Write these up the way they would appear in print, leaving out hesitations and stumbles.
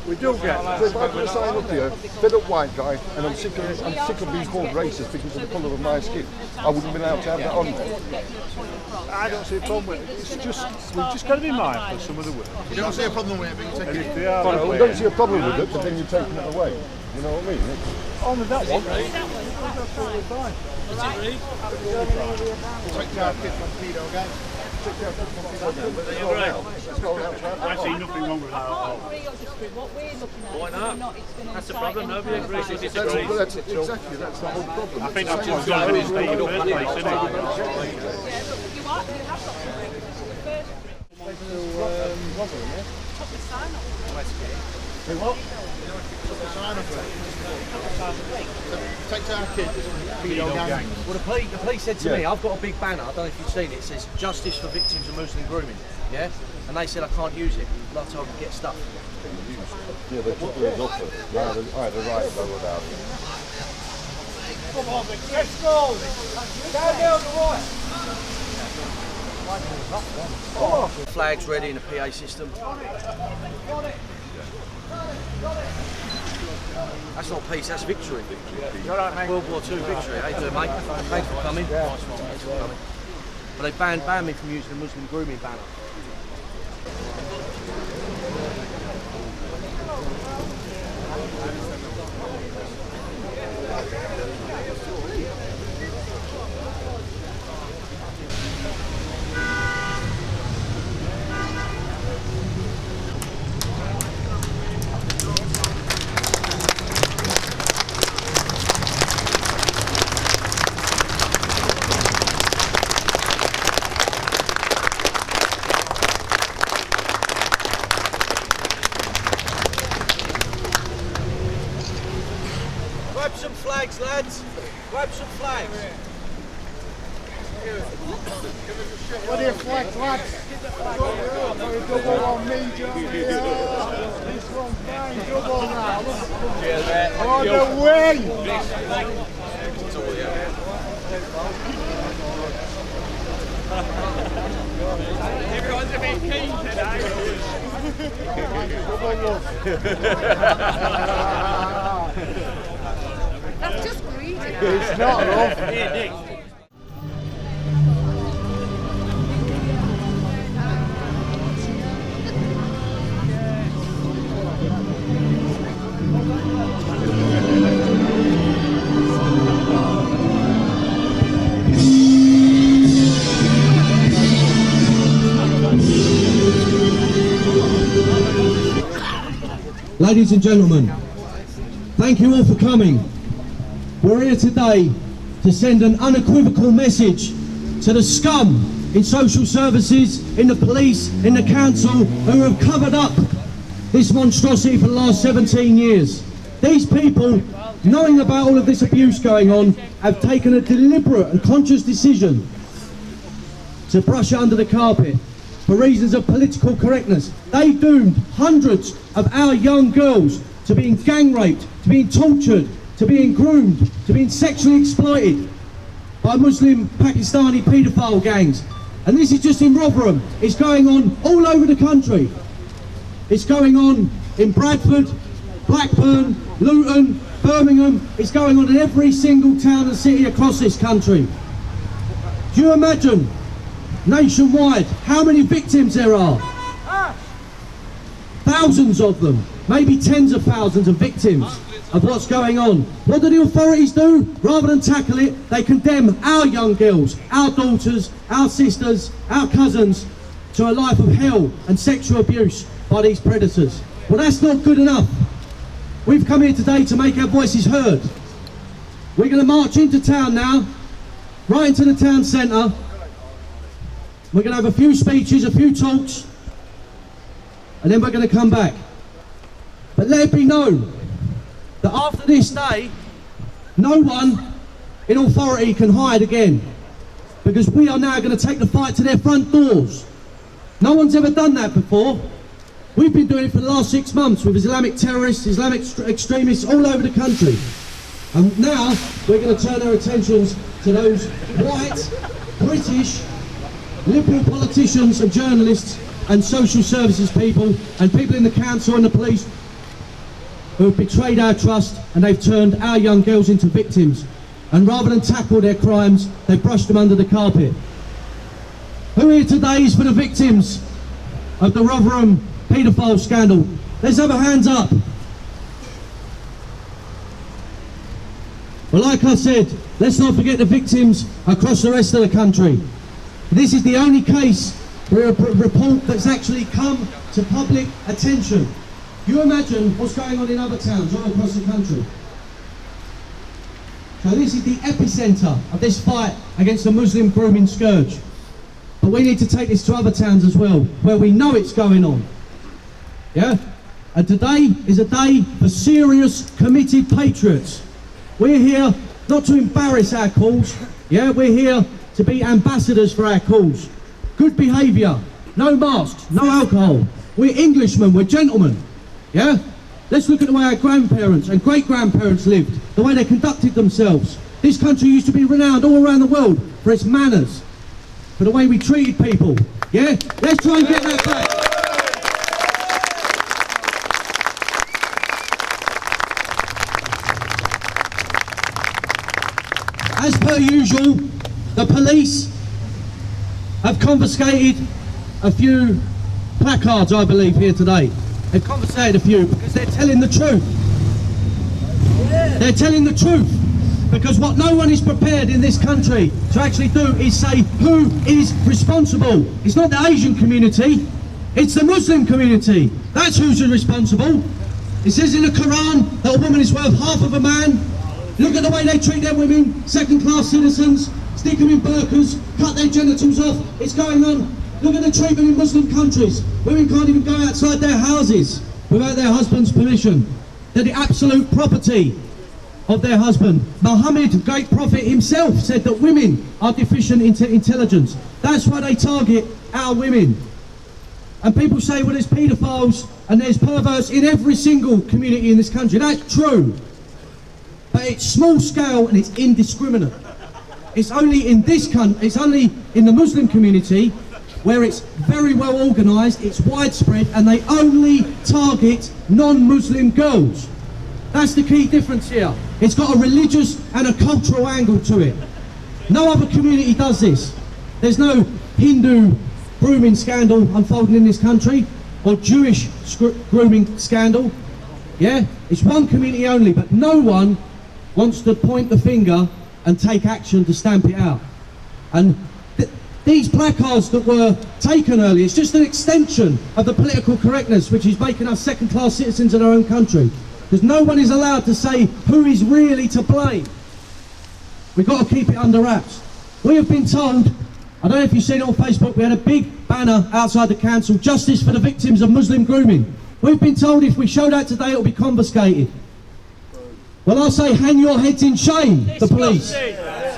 We do get. So if I put a sign up here, fed up white guy, and I'm sick of being called racist because of the colour of my skin, I wouldn't have been able to have that on there. I don't see a problem with it. It's just, we've just got to be mindful of some of the work. You don't see a problem with it, but you take it. We don't see a problem with it, but then you're taking it away. You know what I mean? Only that one. That's absolutely fine. Take our kid from pedo gang. I see nothing wrong with that at all. Why not? That's the problem. Nobody agrees or disagrees. Exactly, that's the whole problem. I think that's what's going to be in the first place, isn't it? Take our kid from pedo gang. Well, the police said to me, I've got a big banner, I don't know if you've seen it, it says Justice for Victims of Muslim Grooming, yeah? And they said I can't use it, but I told them to get stuff. Yeah, they took the result of it. I had a right to go without it. Come on, let's go! Down the right! Flags ready in the PA system. That's not peace, that's victory. World War II victory. How you doing, mate? Thanks for coming. Thanks for coming. But they banned me from using the Muslim grooming banner. Grab some flags, lads. Grab some flags. What are your flags, lads? Double on me, Johnny. This one's fine, double now. On the way! Everyone's a bit keen today. That's just greedy. It's not enough. Here, Nick. Ladies and gentlemen, thank you all for coming. We're here today to send an unequivocal message to the scum in social services, in the police, in the council, who have covered up this monstrosity for the last 17 years. These people, knowing about all of this abuse going on, have taken a deliberate and conscious decision to brush it under the carpet for reasons of political correctness. They doomed hundreds of our young girls to being gang raped, to being tortured, to being groomed, to being sexually exploited by Muslim Pakistani paedophile gangs. And this is just in Rotherham. It's going on all over the country. It's going on in Bradford, Blackburn, Luton, Birmingham. It's going on in every single town and city across this country. Do you imagine, nationwide, how many victims there are? Thousands of them, maybe tens of thousands of victims of what's going on. What do the authorities do? Rather than tackle it, they condemn our young girls, our daughters, our sisters, our cousins to a life of hell and sexual abuse by these predators. Well, that's not good enough. We've come here today to make our voices heard. We're going to march into town now, right into the town centre. We're going to have a few speeches, a few talks, and then we're going to come back. But let it be known that after this day, no one in authority can hide again, because we are now going to take the fight to their front doors. No one's ever done that before. We've been doing it for the last 6 months with Islamic terrorists, Islamic extremists all over the country. And now we're going to turn our attentions to those white, British, liberal politicians and journalists and social services people and people in the council and the police who have betrayed our trust, and they've turned our young girls into victims. And rather than tackle their crimes, they brushed them under the carpet. Who here today is for the victims of the Rotherham paedophile scandal? Let's have our hands up. Well, like I said, let's not forget the victims across the rest of the country. This is the only case where a report that's actually come to public attention. You imagine what's going on in other towns all across the country. So this is the epicentre of this fight against the Muslim grooming scourge. But we need to take this to other towns as well, where we know it's going on. Yeah? And today is a day for serious, committed patriots. We're here not to embarrass our cause. Yeah, we're here to be ambassadors for our cause. Good behaviour, no masks, no alcohol. We're Englishmen, we're gentlemen. Yeah? Let's look at the way our grandparents and great-grandparents lived, the way they conducted themselves. This country used to be renowned all around the world for its manners, for the way we treated people. Yeah? Let's try and get that back. As per usual, the police have confiscated a few placards, I believe, here today. They've confiscated a few because they're telling the truth. They're telling the truth. Because what no one is prepared in this country to actually do is say who is responsible. It's not the Asian community, it's the Muslim community. That's who's responsible. It says in the Quran that a woman is worth half of a man. Look at the way they treat their women, second-class citizens, stick them in burqas, cut their genitals off. It's going on. Look at the treatment in Muslim countries. Women can't even go outside their houses without their husband's permission. They're the absolute property of their husband. Muhammad, the great prophet himself, said that women are deficient in intelligence. That's why they target our women. And people say, well, there's paedophiles and there's perverts in every single community in this country. That's true. But it's small scale and it's indiscriminate. It's only in this country, it's only in the Muslim community where it's very well organised, it's widespread, and they only target non-Muslim girls. That's the key difference here. It's got a religious and a cultural angle to it. No other community does this. There's no Hindu grooming scandal unfolding in this country, or Jewish grooming scandal. Yeah, it's one community only, but no one wants to point the finger and take action to stamp it out. And these placards that were taken earlier, it's just an extension of the political correctness which is making us second-class citizens in our own country. Because no one is allowed to say who is really to blame. We've got to keep it under wraps. We have been told, I don't know if you've seen it on Facebook, we had a big banner outside the council, justice for the victims of Muslim grooming. We've been told if we show that today it'll be confiscated. Well, I say hang your heads in shame, the police.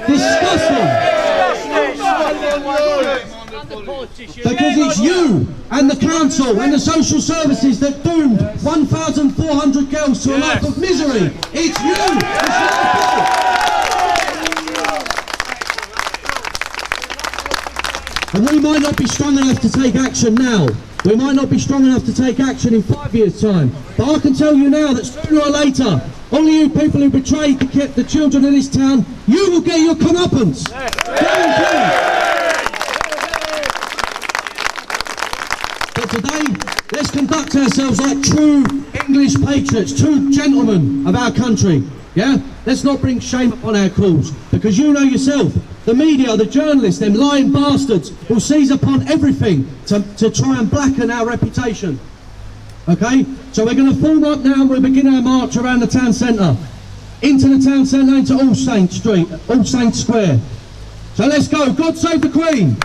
Disgusting. Because it's you and the council and the social services that doomed 1,400 girls to a life of misery. It's you. And we might not be strong enough to take action now. We might not be strong enough to take action in 5 years' time. But I can tell you now that sooner or later, all of you people who betrayed the children of this town, you will get your comeuppance. But today, let's conduct ourselves like true English patriots, true gentlemen of our country. Yeah? Let's not bring shame upon our cause, because you know yourself, the media, the journalists, them lying bastards will seize upon everything to try and blacken our reputation. Okay? So we're going to form up now and we'll begin our march around the town centre. Into the town centre, into All Saints Street, All Saints Square. So let's go. God save the Queen!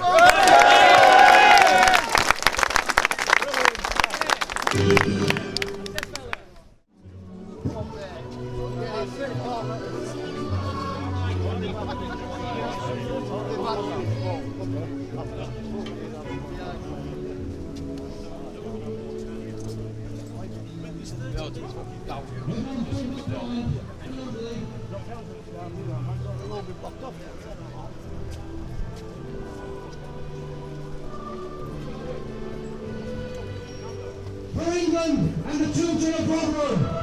for England and the children of Rotherham.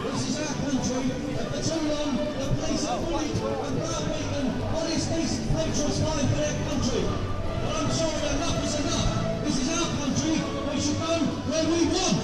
This is our country, and for too long the police have bullied and browbeaten honest, decent patriots fighting for their country. But I'm sorry, enough is enough. This is our country, we should go where we want.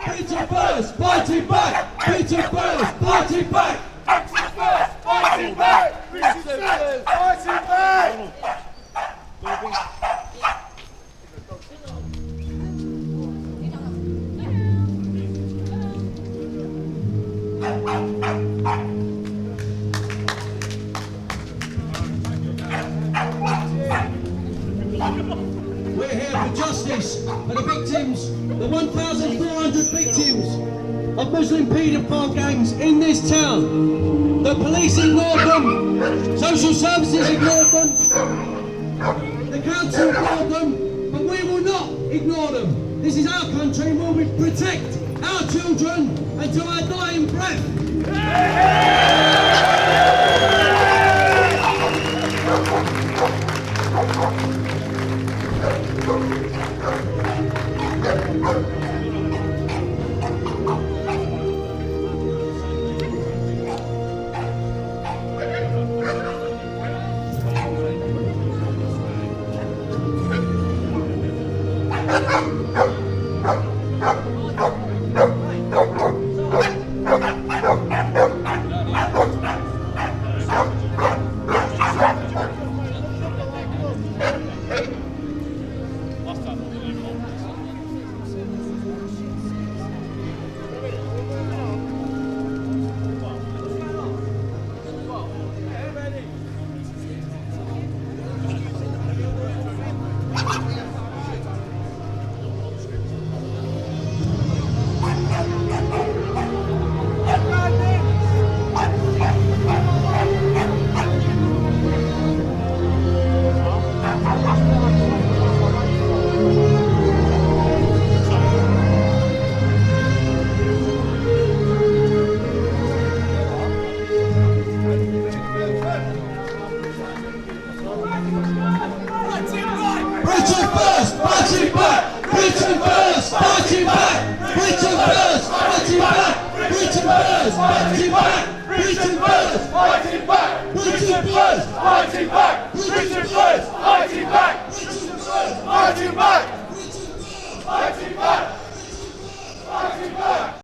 Britain first, fighting back! Britain first, fighting back! Britain first, fighting back! Britain first, fighting back! We're here for justice for the victims, the 1,400 victims of Muslim paedophile gangs in this town. The police ignored them, social services ignored them, the council ignored them, but we will not ignore them. This is our country and we will protect our children until our dying breath.